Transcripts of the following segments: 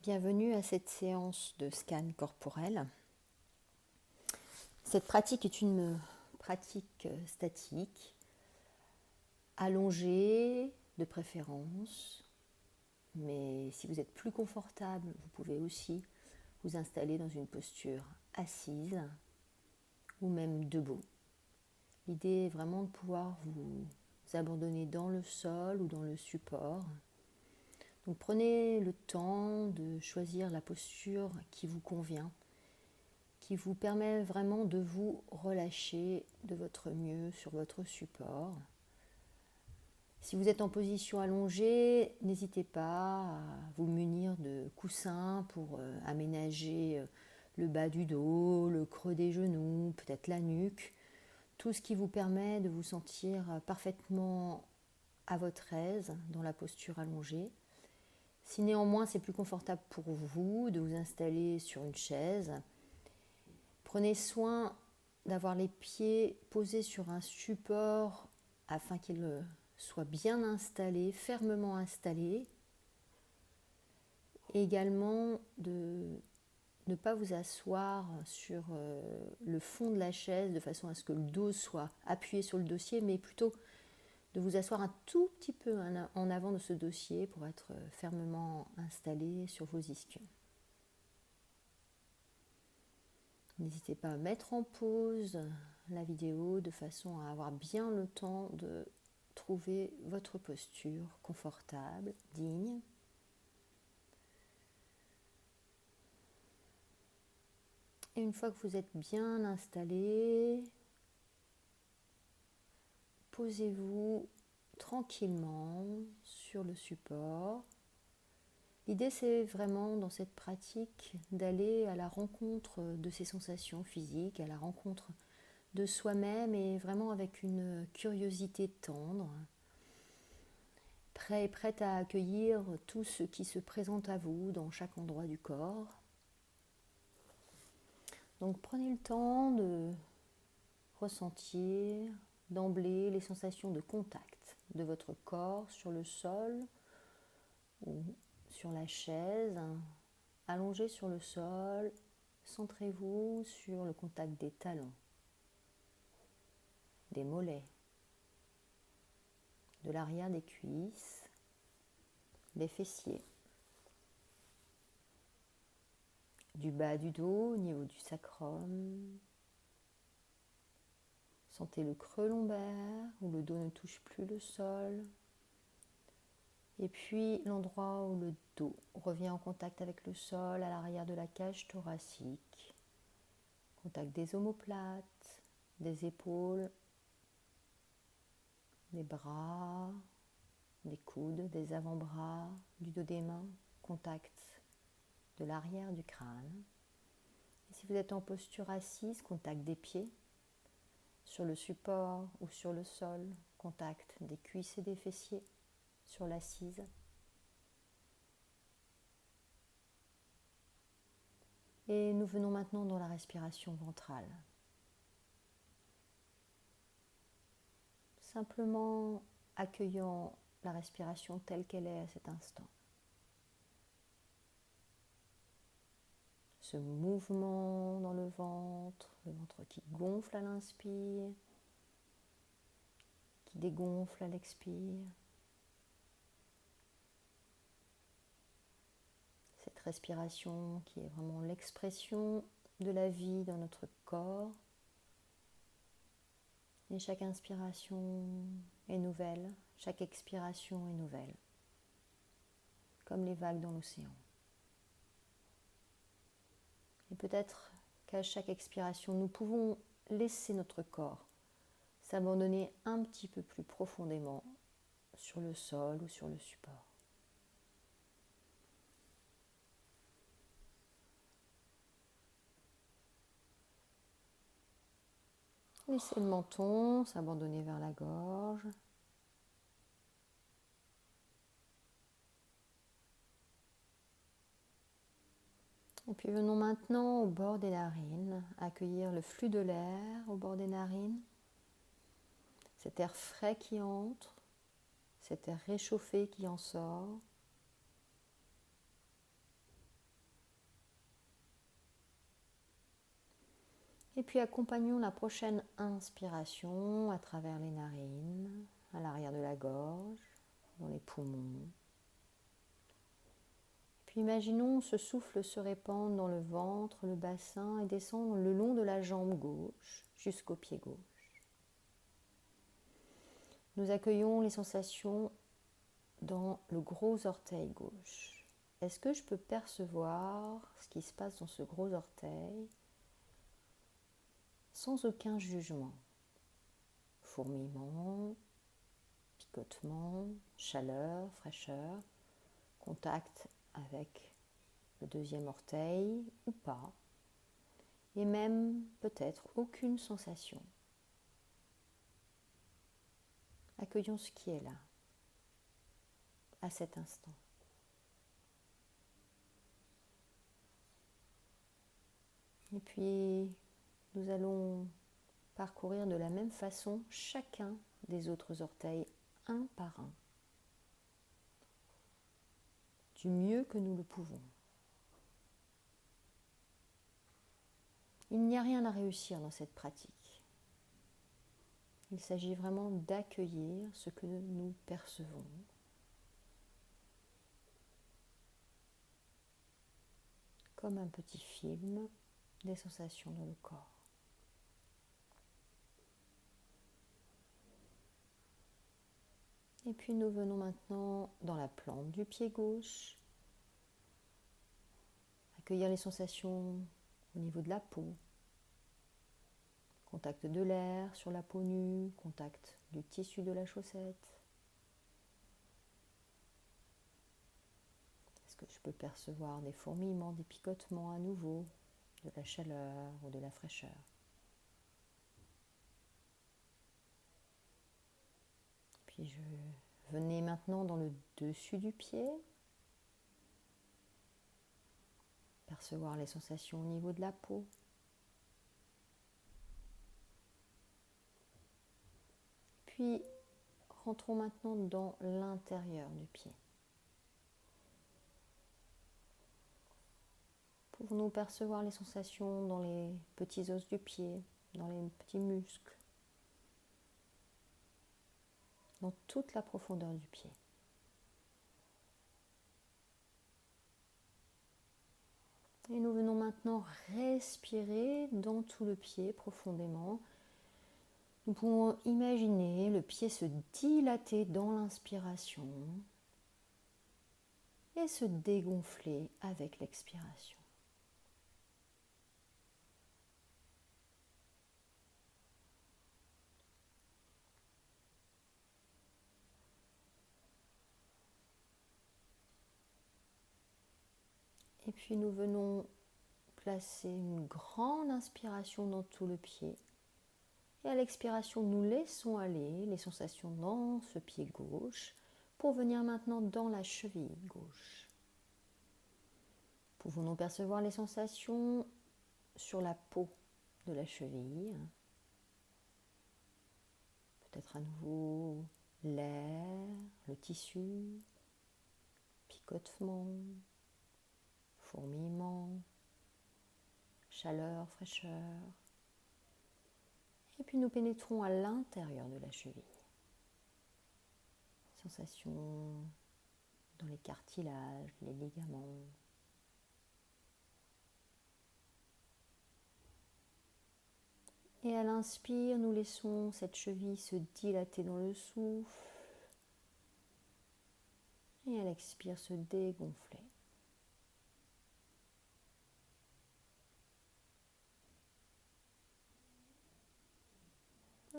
Bienvenue à cette séance de scan corporel. Cette pratique est une pratique statique, allongée de préférence, mais si vous êtes plus confortable, vous pouvez aussi vous installer dans une posture assise ou même debout. L'idée est vraiment de pouvoir vous abandonner dans le sol ou dans le support. Donc prenez le temps de choisir la posture qui vous convient, qui vous permet vraiment de vous relâcher de votre mieux sur votre support. Si vous êtes en position allongée, n'hésitez pas à vous munir de coussins pour aménager le bas du dos, le creux des genoux, peut-être la nuque, tout ce qui vous permet de vous sentir parfaitement à votre aise dans la posture allongée. Si néanmoins c'est plus confortable pour vous de vous installer sur une chaise, prenez soin d'avoir les pieds posés sur un support afin qu'ils soient bien installés, fermement installés. Et également de ne pas vous asseoir sur le fond de la chaise de façon à ce que le dos soit appuyé sur le dossier, mais plutôt de vous asseoir un tout petit peu en avant de ce dossier pour être fermement installé sur vos ischions. N'hésitez pas à mettre en pause la vidéo de façon à avoir bien le temps de trouver votre posture confortable, digne. Et une fois que vous êtes bien installé, posez-vous tranquillement sur le support. L'idée, c'est vraiment dans cette pratique d'aller à la rencontre de ces sensations physiques, à la rencontre de soi-même et vraiment avec une curiosité tendre, prête à accueillir tout ce qui se présente à vous dans chaque endroit du corps. Donc prenez le temps de ressentir d'emblée les sensations de contact de votre corps sur le sol ou sur la chaise, allongé sur le sol. Centrez-vous sur le contact des talons, des mollets, de l'arrière des cuisses, des fessiers, du bas du dos au niveau du sacrum. Sentez le creux lombaire où le dos ne touche plus le sol. Et puis l'endroit où le dos revient en contact avec le sol à l'arrière de la cage thoracique. Contact des omoplates, des épaules, des bras, des coudes, des avant-bras, du dos des mains. Contact de l'arrière du crâne. Et si vous êtes en posture assise, contact des pieds sur le support ou sur le sol. Contact des cuisses et des fessiers sur l'assise. Et nous venons maintenant dans la respiration ventrale. Simplement accueillant la respiration telle qu'elle est à cet instant. Ce mouvement dans le ventre qui gonfle à l'inspire, qui dégonfle à l'expire. Cette respiration qui est vraiment l'expression de la vie dans notre corps. Et chaque inspiration est nouvelle, chaque expiration est nouvelle, comme les vagues dans l'océan. Et peut-être qu'à chaque expiration, nous pouvons laisser notre corps s'abandonner un petit peu plus profondément sur le sol ou sur le support. Laissez le menton s'abandonner vers la gorge. Et puis venons maintenant au bord des narines, accueillir le flux de l'air au bord des narines. Cet air frais qui entre, cet air réchauffé qui en sort. Et puis accompagnons la prochaine inspiration à travers les narines, à l'arrière de la gorge, dans les poumons. Puis imaginons ce souffle se répandre dans le ventre, le bassin et descendre le long de la jambe gauche jusqu'au pied gauche. Nous accueillons les sensations dans le gros orteil gauche. Est-ce que je peux percevoir ce qui se passe dans ce gros orteil sans aucun jugement? Fourmillement, picotement, chaleur, fraîcheur, contact avec le deuxième orteil ou pas, et même peut-être aucune sensation. Accueillons ce qui est là, à cet instant. Et puis, nous allons parcourir de la même façon chacun des autres orteils, un par un, du mieux que nous le pouvons. Il n'y a rien à réussir dans cette pratique. Il s'agit vraiment d'accueillir ce que nous percevons. Comme un petit film des sensations dans le corps. Et puis nous venons maintenant dans la plante du pied gauche. Accueillir les sensations au niveau de la peau. Contact de l'air sur la peau nue, contact du tissu de la chaussette. Est-ce que je peux percevoir des fourmillements, des picotements à nouveau, de la chaleur ou de la fraîcheur? Puis venez maintenant dans le dessus du pied. Percevoir les sensations au niveau de la peau. Puis rentrons maintenant dans l'intérieur du pied. Pouvons-nous percevoir les sensations dans les petits os du pied, dans les petits muscles, dans toute la profondeur du pied. Et nous venons maintenant respirer dans tout le pied profondément. Nous pouvons imaginer le pied se dilater dans l'inspiration et se dégonfler avec l'expiration. Et puis nous venons placer une grande inspiration dans tout le pied. Et à l'expiration, nous laissons aller les sensations dans ce pied gauche pour venir maintenant dans la cheville gauche. Pouvons-nous percevoir les sensations sur la peau de la cheville? Peut-être à nouveau l'air, le tissu, picotement, fourmillement, chaleur, fraîcheur. Et puis nous pénétrons à l'intérieur de la cheville. Sensations dans les cartilages, les ligaments. Et à l'inspire, nous laissons cette cheville se dilater dans le souffle. Et à l'expire, se dégonfler.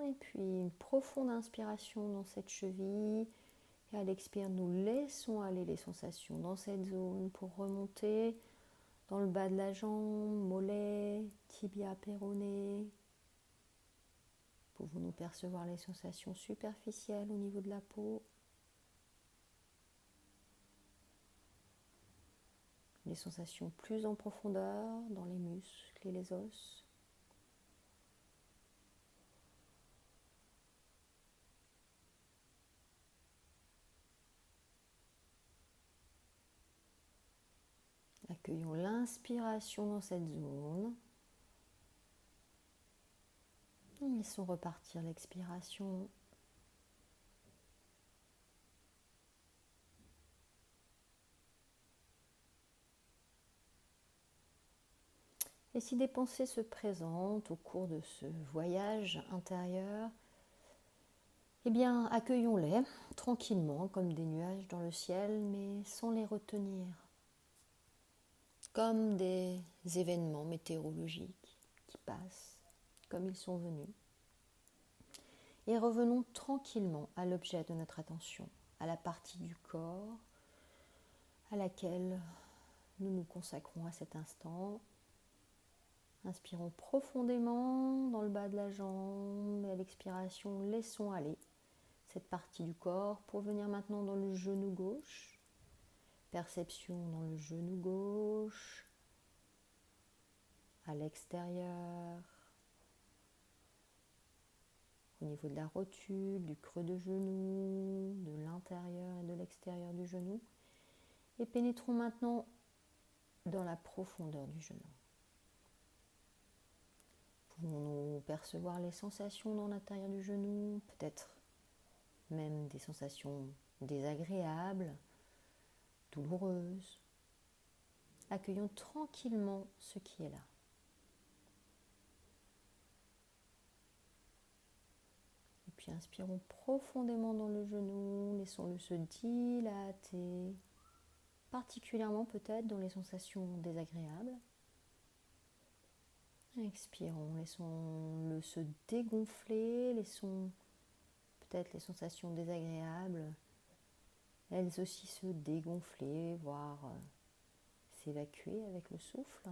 Et puis une profonde inspiration dans cette cheville. Et à l'expire, nous laissons aller les sensations dans cette zone pour remonter dans le bas de la jambe, mollet, tibia, péroné. Pouvons-nous percevoir les sensations superficielles au niveau de la peau? Les sensations plus en profondeur dans les muscles et les os. Accueillons l'inspiration dans cette zone. Laissons repartir l'expiration. Et si des pensées se présentent au cours de ce voyage intérieur, eh bien, accueillons-les tranquillement comme des nuages dans le ciel, mais sans les retenir, comme des événements météorologiques qui passent, comme ils sont venus. Et revenons tranquillement à l'objet de notre attention, à la partie du corps à laquelle nous nous consacrons à cet instant. Inspirons profondément dans le bas de la jambe et à l'expiration, laissons aller cette partie du corps pour venir maintenant dans le genou gauche. Perception dans le genou gauche, à l'extérieur, au niveau de la rotule, du creux de genou, de l'intérieur et de l'extérieur du genou. Et pénétrons maintenant dans la profondeur du genou. Pouvons-nous percevoir les sensations dans l'intérieur du genou, peut-être même des sensations désagréables, douloureuses. Accueillons tranquillement ce qui est là. Et puis inspirons profondément dans le genou, laissons-le se dilater, particulièrement peut-être dans les sensations désagréables. Expirons, laissons-le se dégonfler, laissons peut-être les sensations désagréables, elles aussi se dégonfler, voire s'évacuer avec le souffle.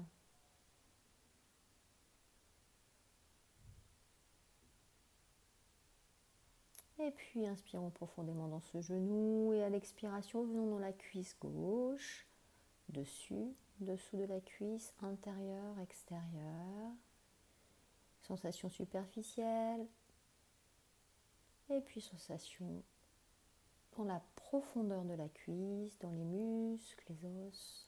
Et puis inspirons profondément dans ce genou et à l'expiration, venons dans la cuisse gauche, dessus, dessous de la cuisse, intérieur, extérieur. Sensation superficielle. Et puis sensation dans la profondeur de la cuisse, dans les muscles, les os.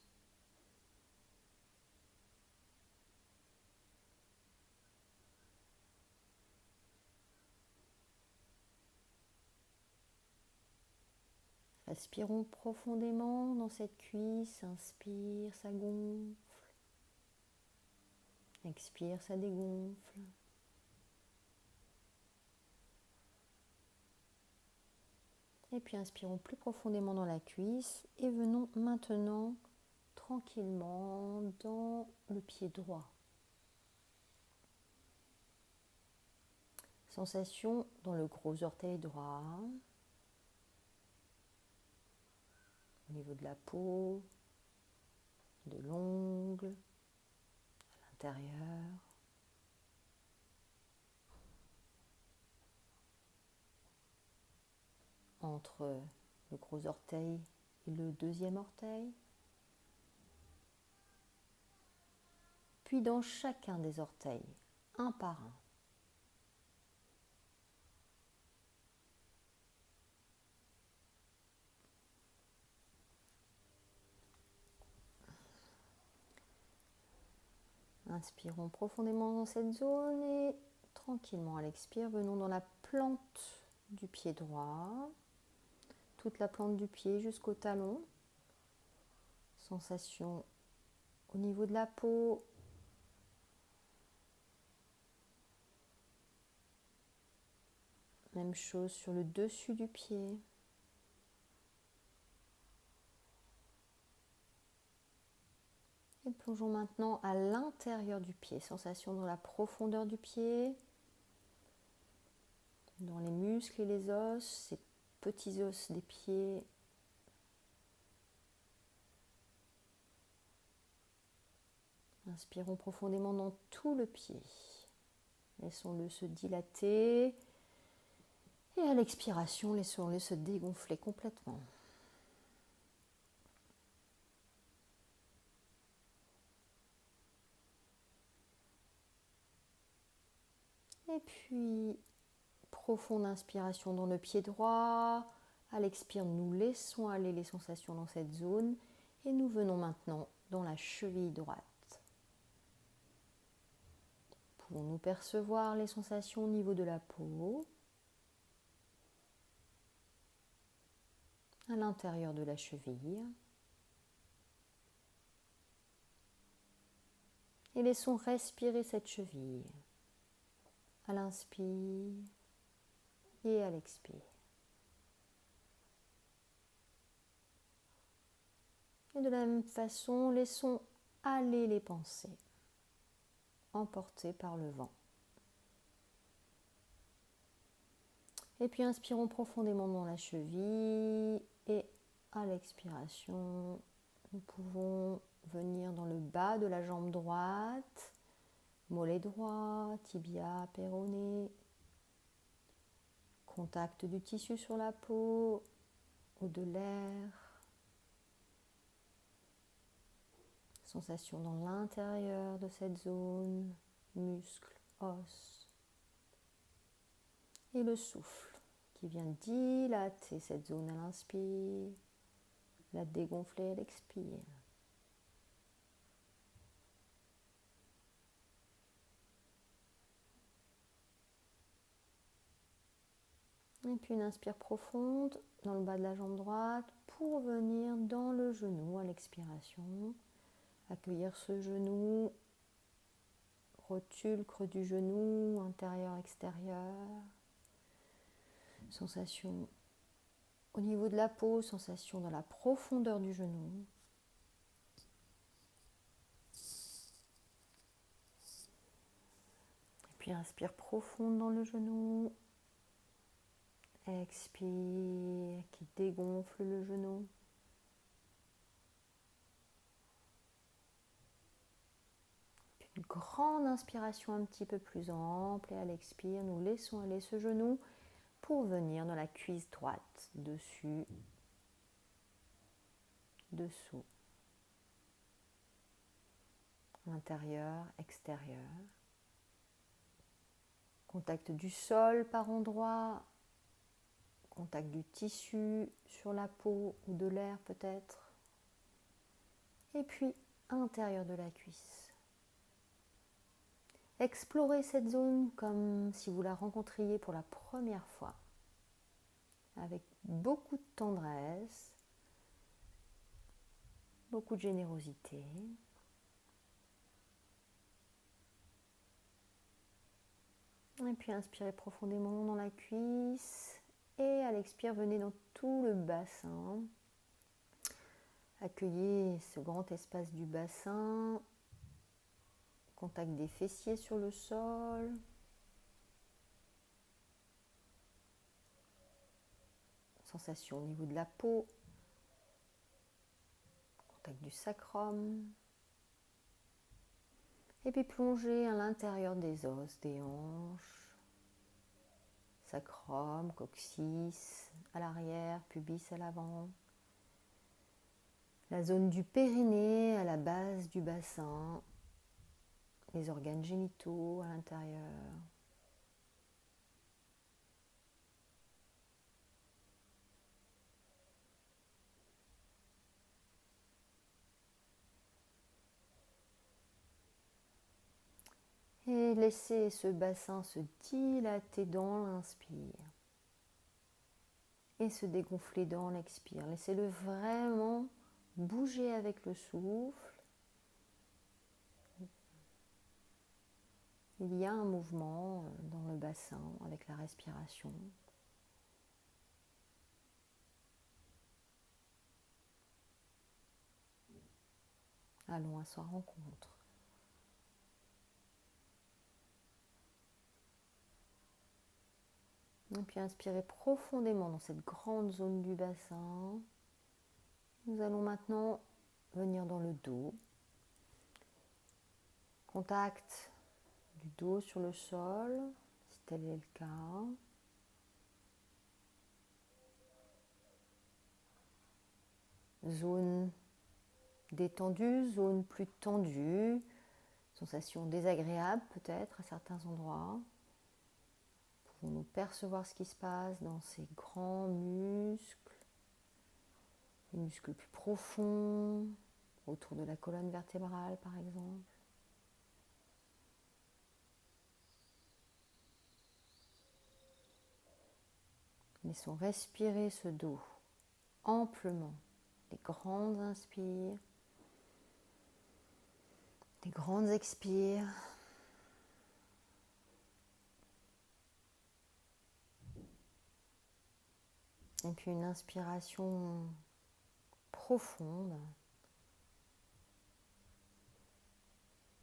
Respirons profondément dans cette cuisse, inspire, ça gonfle. Expire, ça dégonfle. Et puis inspirons plus profondément dans la cuisse et venons maintenant tranquillement dans le pied droit. Sensation dans le gros orteil droit, au niveau de la peau, de l'ongle, à l'intérieur. Entre le gros orteil et le deuxième orteil. Puis dans chacun des orteils, un par un. Inspirons profondément dans cette zone et tranquillement à l'expire, venons dans la plante du pied droit, toute la plante du pied jusqu'au talon. Sensation au niveau de la peau. Même chose sur le dessus du pied. Et plongeons maintenant à l'intérieur du pied. Sensation dans la profondeur du pied, dans les muscles et les os, ces petits os des pieds. Inspirons profondément dans tout le pied. Laissons-le se dilater. Et à l'expiration, laissons-le se dégonfler complètement. Et puis, profonde inspiration dans le pied droit. À l'expire, nous laissons aller les sensations dans cette zone. Et nous venons maintenant dans la cheville droite. Pouvons-nous percevoir les sensations au niveau de la peau, à l'intérieur de la cheville. Et laissons respirer cette cheville à l'inspire et à l'expire. Et de la même façon, laissons aller les pensées, emportées par le vent. Et puis inspirons profondément dans la cheville et à l'expiration, nous pouvons venir dans le bas de la jambe droite, mollet droit, tibia, péroné, contact du tissu sur la peau ou de l'air, sensation dans l'intérieur de cette zone, muscles, os, et le souffle qui vient dilater cette zone à l'inspire, la dégonfler à l'expire. Et puis une inspire profonde dans le bas de la jambe droite pour venir dans le genou à l'expiration. Accueillir ce genou, rotule, creux du genou, intérieur, extérieur. Sensation au niveau de la peau, sensation dans la profondeur du genou. Et puis inspire profonde dans le genou. Expire, qui dégonfle le genou. Puis une grande inspiration un petit peu plus ample et à l'expire, nous laissons aller ce genou pour venir dans la cuisse droite, dessus, dessous, intérieur, extérieur. Contact du sol par endroits, contact du tissu sur la peau ou de l'air peut-être. Et puis, intérieur de la cuisse. Explorez cette zone comme si vous la rencontriez pour la première fois, avec beaucoup de tendresse, beaucoup de générosité. Et puis inspirez profondément dans la cuisse et à l'expire, venez dans tout le bassin. Accueillez ce grand espace du bassin, contact des fessiers sur le sol. Sensation au niveau de la peau, contact du sacrum. Et puis plongez à l'intérieur des os, des hanches, sacrum, coccyx à l'arrière, pubis à l'avant. La zone du périnée à la base du bassin, les organes génitaux à l'intérieur. Et laissez ce bassin se dilater dans l'inspire et se dégonfler dans l'expire. Laissez-le vraiment bouger avec le souffle. Il y a un mouvement dans le bassin avec la respiration. Allons à sa rencontre. Et puis inspirez profondément dans cette grande zone du bassin. Nous allons maintenant venir dans le dos. Contact du dos sur le sol, si tel est le cas. Zone détendue, zone plus tendue. Sensation désagréable peut-être à certains endroits. Pouvons-nous percevoir ce qui se passe dans ces grands muscles, les muscles plus profonds, autour de la colonne vertébrale par exemple. Laissons respirer ce dos amplement. Des grandes inspires, des grandes expires. Et puis une inspiration profonde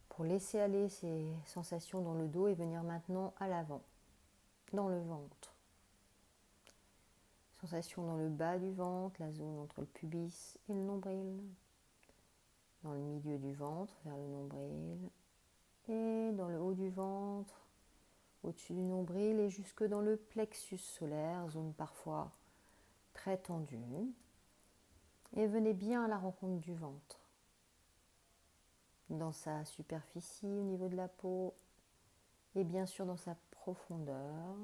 pour laisser aller ces sensations dans le dos et venir maintenant à l'avant, dans le ventre. Sensations dans le bas du ventre, la zone entre le pubis et le nombril. Dans le milieu du ventre, vers le nombril. Et dans le haut du ventre, au-dessus du nombril et jusque dans le plexus solaire, zone parfois très tendue. Et venez bien à la rencontre du ventre. Dans sa superficie, au niveau de la peau, et bien sûr dans sa profondeur.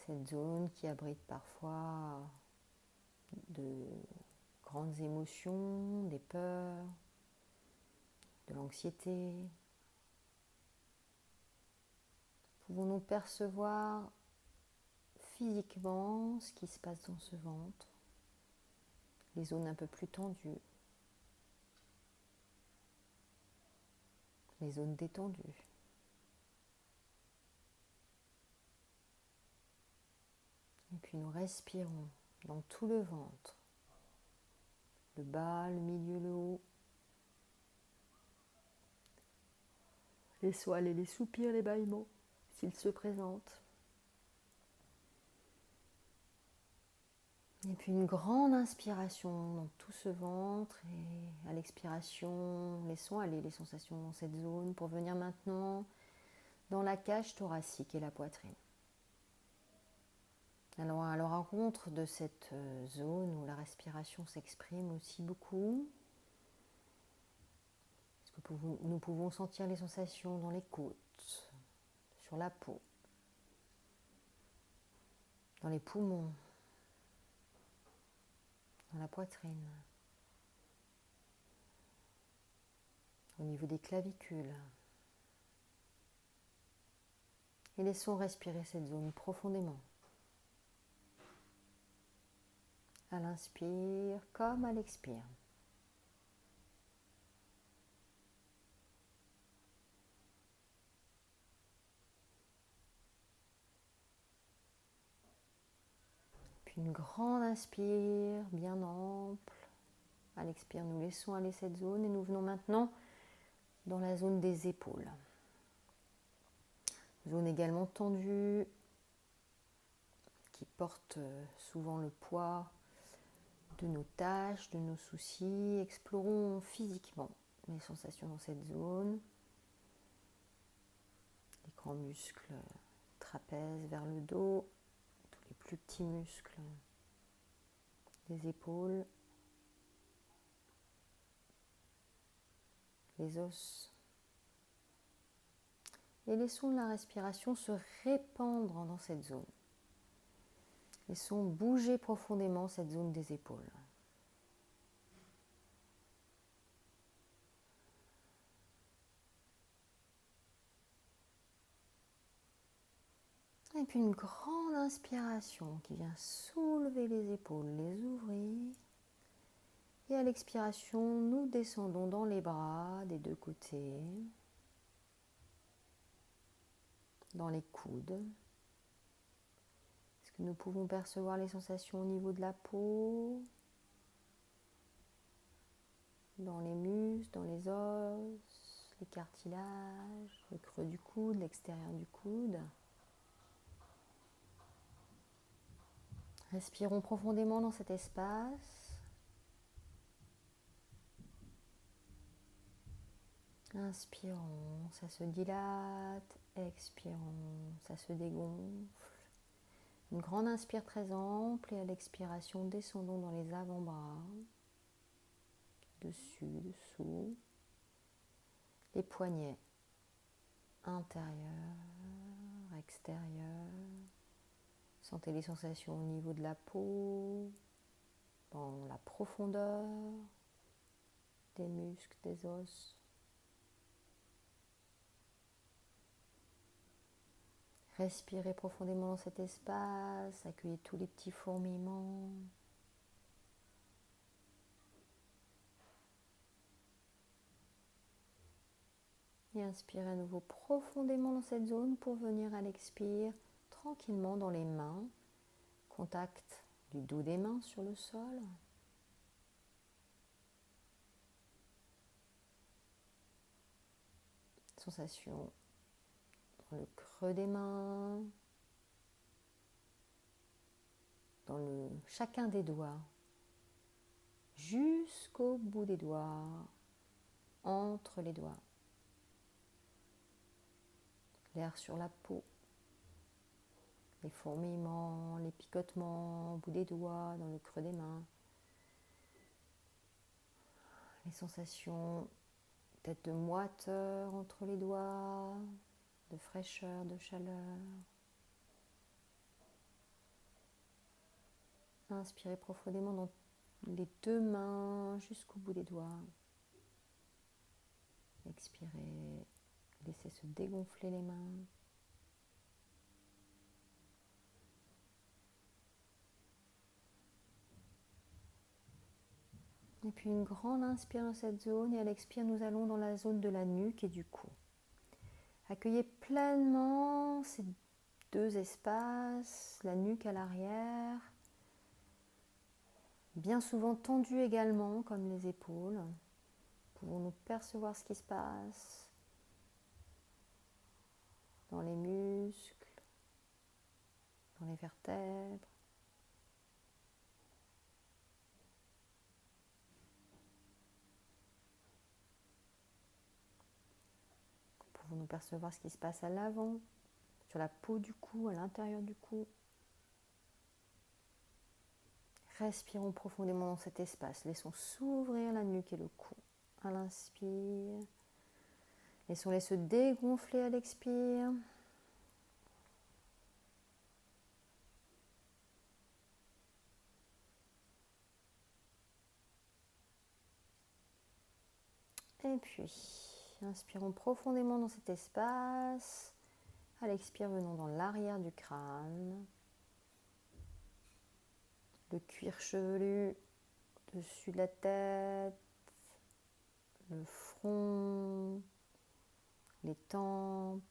Cette zone qui abrite parfois de grandes émotions, des peurs, de l'anxiété. Pouvons-nous percevoir physiquement ce qui se passe dans ce ventre, les zones un peu plus tendues, les zones détendues. Et puis nous respirons dans tout le ventre, le bas, le milieu, le haut. Les soiles et les soupirs, les bâillements, s'ils se présentent. Et puis une grande inspiration dans tout ce ventre et à l'expiration, laissons aller les sensations dans cette zone pour venir maintenant dans la cage thoracique et la poitrine. Alors à la rencontre de cette zone où la respiration s'exprime aussi beaucoup, nous pouvons sentir les sensations dans les côtes, sur la peau, dans les poumons, dans la poitrine, au niveau des clavicules. Et laissons respirer cette zone profondément. À l'inspire comme à l'expire. Puis une grande inspire, bien ample. À l'expire, nous laissons aller cette zone et nous venons maintenant dans la zone des épaules. Zone également tendue, qui porte souvent le poids de nos tâches, de nos soucis. Explorons physiquement les sensations dans cette zone. Les grands muscles trapèzes vers le dos, tous les plus petits muscles des épaules, les os. Et laissons la respiration se répandre dans cette zone. Laissons bouger profondément cette zone des épaules. Et puis une grande inspiration qui vient soulever les épaules, les ouvrir. Et à l'expiration, nous descendons dans les bras des deux côtés, dans les coudes. Est-ce que nous pouvons percevoir les sensations au niveau de la peau, dans les muscles, dans les os, les cartilages, le creux du coude, l'extérieur du coude? Respirons profondément dans cet espace. Inspirons, ça se dilate. Expirons, ça se dégonfle. Une grande inspire très ample et à l'expiration, descendons dans les avant-bras. Dessus, dessous. Les poignets intérieurs, extérieurs. Sentez les sensations au niveau de la peau, dans la profondeur des muscles, des os. Respirez profondément dans cet espace, accueillez tous les petits fourmillements. Et inspirez à nouveau profondément dans cette zone pour venir à l'expire tranquillement dans les mains. Contact du dos des mains sur le sol. Sensation dans le creux des mains, dans chacun des doigts, jusqu'au bout des doigts, entre les doigts. L'air sur la peau, les fourmillements, les picotements au bout des doigts, dans le creux des mains. Les sensations peut-être de moiteur entre les doigts, de fraîcheur, de chaleur. Inspirez profondément dans les deux mains jusqu'au bout des doigts. Expirez, laissez se dégonfler les mains. Et puis une grande inspire dans cette zone et à l'expire, nous allons dans la zone de la nuque et du cou. Accueillez pleinement ces deux espaces, la nuque à l'arrière, bien souvent tendue également comme les épaules. Pouvons-nous percevoir ce qui se passe dans les muscles, dans les vertèbres. Pouvons-nous percevoir ce qui se passe à l'avant, sur la peau du cou, à l'intérieur du cou. Respirons profondément dans cet espace. Laissons s'ouvrir la nuque et le cou à l'inspire. Laissons-les se dégonfler à l'expire. Et puis, inspirons profondément dans cet espace. À l'expire, venons dans l'arrière du crâne. Le cuir chevelu au-dessus de la tête. Le front. Les tempes.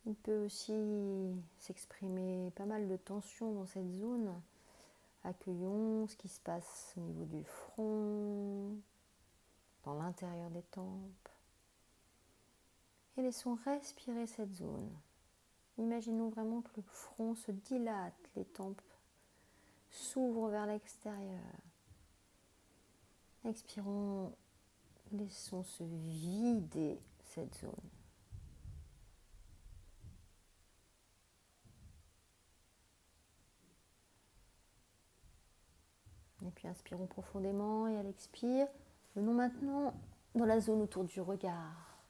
Il peut aussi s'exprimer pas mal de tension dans cette zone. Accueillons ce qui se passe au niveau du front, dans l'intérieur des tempes. Et laissons respirer cette zone. Imaginons vraiment que le front se dilate, les tempes s'ouvrent vers l'extérieur. Expirons, laissons se vider cette zone. Et puis inspirons profondément et à l'expire, venons maintenant dans la zone autour du regard.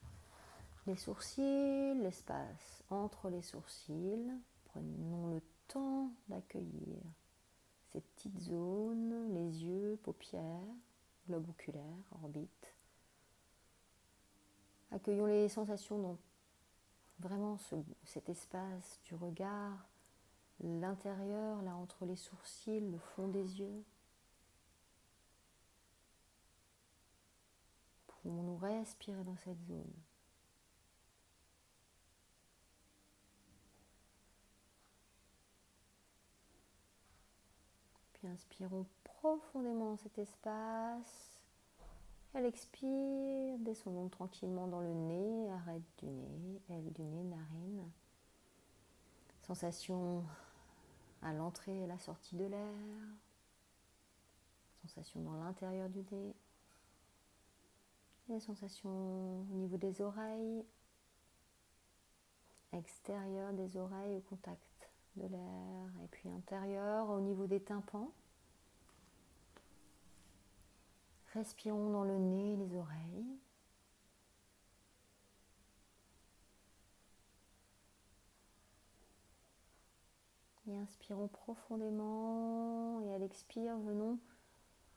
Les sourcils, l'espace entre les sourcils. Prenons le temps d'accueillir ces petites zones, les yeux, paupières, globe oculaire, orbite. Accueillons les sensations dans vraiment cet espace du regard, l'intérieur, là entre les sourcils, le fond des yeux. Pouvons-nous respirer dans cette zone? Puis inspirons profondément dans cet espace. Et à l'expire, descendons tranquillement dans le nez, arrête du nez, aile du nez, narine. Sensation à l'entrée et à la sortie de l'air. Sensation dans l'intérieur du nez. Les sensations au niveau des oreilles, extérieur des oreilles au contact de l'air, et puis intérieur au niveau des tympans. Respirons dans le nez et les oreilles. Et inspirons profondément et à l'expire, venons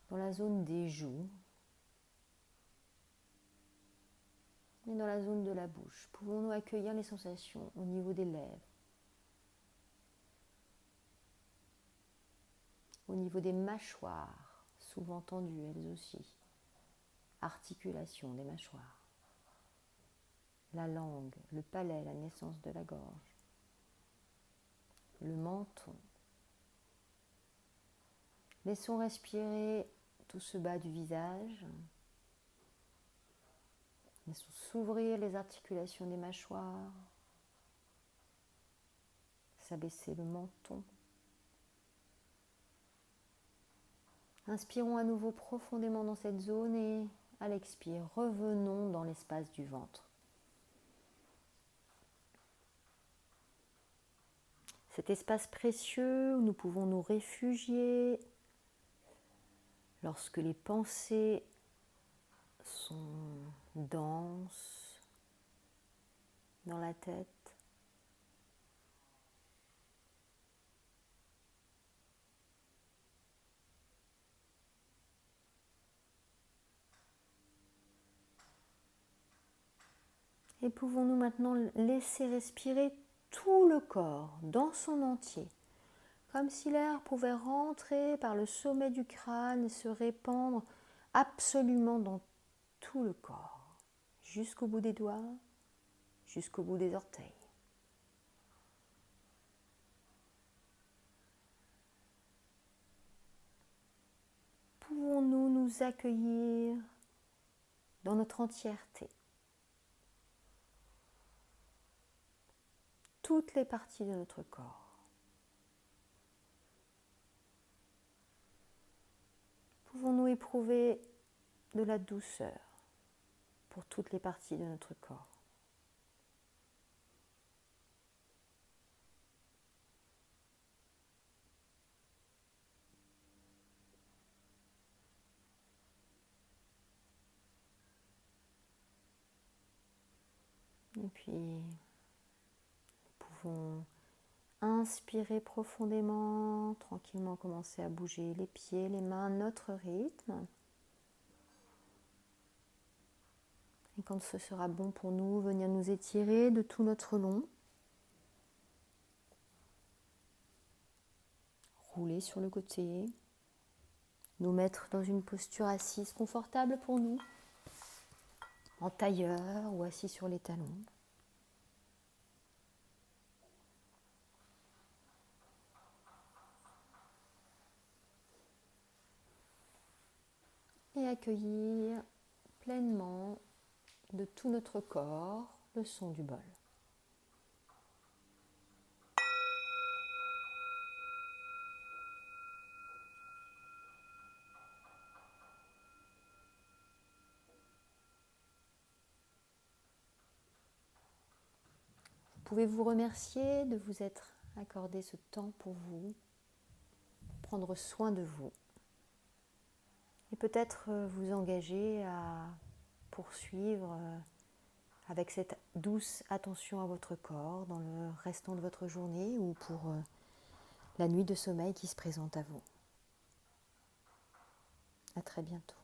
dans la zone des joues. et dans la zone de la bouche. Pouvons-nous accueillir les sensations au niveau des lèvres, au niveau des mâchoires, souvent tendues elles aussi, articulation des mâchoires, la langue, le palais, la naissance de la gorge, le menton. Laissons respirer tout ce bas du visage. Laissons s'ouvrir les articulations des mâchoires, s'abaisser le menton. Inspirons à nouveau profondément dans cette zone et à l'expire, revenons dans l'espace du ventre. Cet espace précieux où nous pouvons nous réfugier lorsque les pensées sont denses dans la tête. Et pouvons-nous maintenant laisser respirer tout le corps dans son entier, comme si l'air pouvait rentrer par le sommet du crâne et se répandre absolument dans tout le corps, jusqu'au bout des doigts, jusqu'au bout des orteils. Pouvons-nous nous accueillir dans notre entièreté? Toutes les parties de notre corps. Pouvons-nous éprouver de la douceur pour toutes les parties de notre corps? Et puis, nous pouvons inspirer profondément, tranquillement commencer à bouger les pieds, les mains à notre rythme. Et quand ce sera bon pour nous, venir nous étirer de tout notre long. Rouler sur le côté. Nous mettre dans une posture assise confortable pour nous, en tailleur ou assis sur les talons. Et accueillir pleinement de tout notre corps le son du bol. Vous pouvez vous remercier de vous être accordé ce temps pour vous, prendre soin de vous. Et peut-être vous engager à poursuivre avec cette douce attention à votre corps dans le restant de votre journée ou pour la nuit de sommeil qui se présente à vous. À très bientôt.